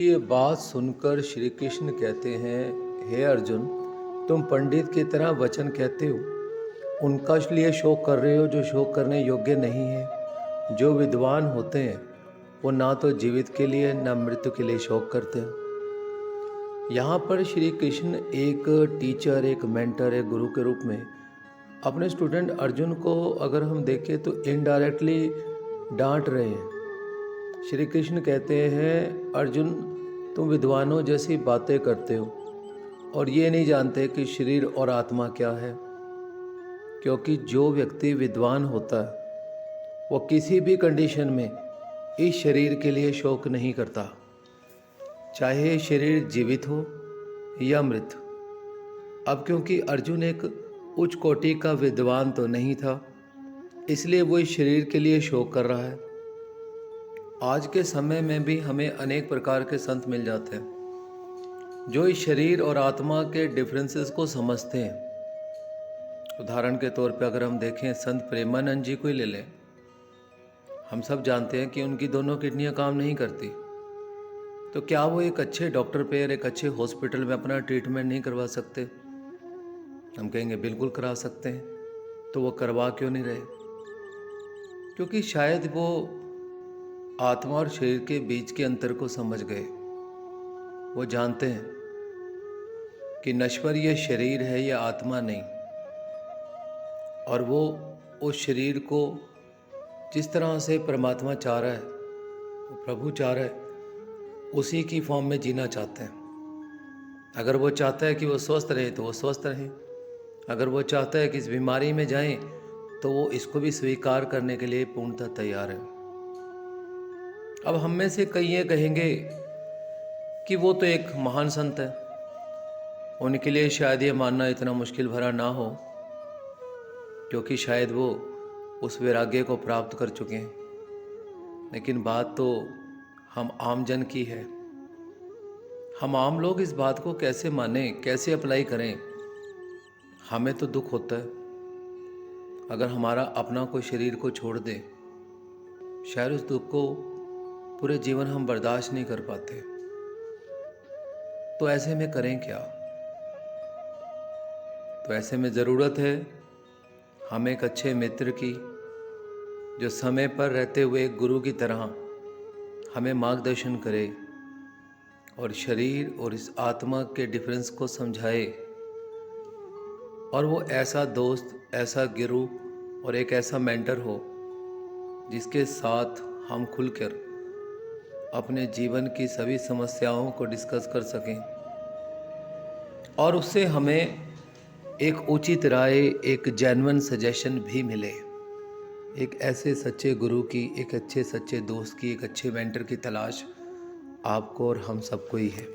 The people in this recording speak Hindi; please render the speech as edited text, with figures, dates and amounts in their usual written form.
ये बात सुनकर श्री कृष्ण कहते हैं, हे अर्जुन, तुम पंडित की तरह वचन कहते हो, उनका लिए शोक कर रहे हो जो शोक करने योग्य नहीं है। जो विद्वान होते हैं वो ना तो जीवित के लिए ना मृत्यु के लिए शोक करते हैं। यहाँ पर श्री कृष्ण एक टीचर, एक मेंटर, एक गुरु के रूप में अपने स्टूडेंट अर्जुन को अगर हम देखें तो इनडायरेक्टली डांट रहे हैं। श्री कृष्ण कहते हैं, अर्जुन तुम विद्वानों जैसी बातें करते हो और ये नहीं जानते कि शरीर और आत्मा क्या है। क्योंकि जो व्यक्ति विद्वान होता है वो किसी भी कंडीशन में इस शरीर के लिए शोक नहीं करता, चाहे शरीर जीवित हो या मृत। अब क्योंकि अर्जुन एक उच्च कोटि का विद्वान तो नहीं था, इसलिए वो इस शरीर के लिए शोक कर रहा है। आज के समय में भी हमें अनेक प्रकार के संत मिल जाते हैं जो इस शरीर और आत्मा के डिफरेंसेस को समझते हैं। उदाहरण के तौर पे अगर हम देखें, संत प्रेमानंद जी को ही ले लें। हम सब जानते हैं कि उनकी दोनों किडनियां काम नहीं करती, तो क्या वो एक अच्छे डॉक्टर पे और एक अच्छे हॉस्पिटल में अपना ट्रीटमेंट नहीं करवा सकते? हम कहेंगे बिल्कुल करा सकते हैं। तो वो करवा क्यों नहीं रहे? क्योंकि शायद वो आत्मा और शरीर के बीच के अंतर को समझ गए। वो जानते हैं कि नश्वर ये शरीर है, ये आत्मा नहीं। और वो उस शरीर को जिस तरह से परमात्मा चाह रहा है, वो प्रभु चाह रहा है, उसी की फॉर्म में जीना चाहते हैं। अगर वो चाहता है कि वो स्वस्थ रहे तो वो स्वस्थ रहे। अगर वो चाहता है कि इस बीमारी में जाएं तो वो इसको भी स्वीकार करने के लिए पूर्णतः तैयार है। अब हम में से कई ये कहेंगे कि वो तो एक महान संत है, उनके लिए शायद ये मानना इतना मुश्किल भरा ना हो, क्योंकि शायद वो उस वैराग्य को प्राप्त कर चुके हैं। लेकिन बात तो हम आम जन की है। हम आम लोग इस बात को कैसे मानें, कैसे अप्लाई करें? हमें तो दुख होता है अगर हमारा अपना कोई शरीर को छोड़ दे। शायद उस दुख को पूरे जीवन हम बर्दाश्त नहीं कर पाते। तो ऐसे में करें क्या? तो ऐसे में ज़रूरत है हम एक अच्छे मित्र की, जो समय पर रहते हुए एक गुरु की तरह हमें मार्गदर्शन करे और शरीर और इस आत्मा के डिफरेंस को समझाए। और वो ऐसा दोस्त, ऐसा गुरु और एक ऐसा मेंटर हो जिसके साथ हम खुलकर अपने जीवन की सभी समस्याओं को डिस्कस कर सकें और उससे हमें एक उचित राय, एक जेन्युइन सजेशन भी मिले। एक ऐसे सच्चे गुरु की, एक अच्छे सच्चे दोस्त की, एक अच्छे मेंटर की तलाश आपको और हम सबको ही है।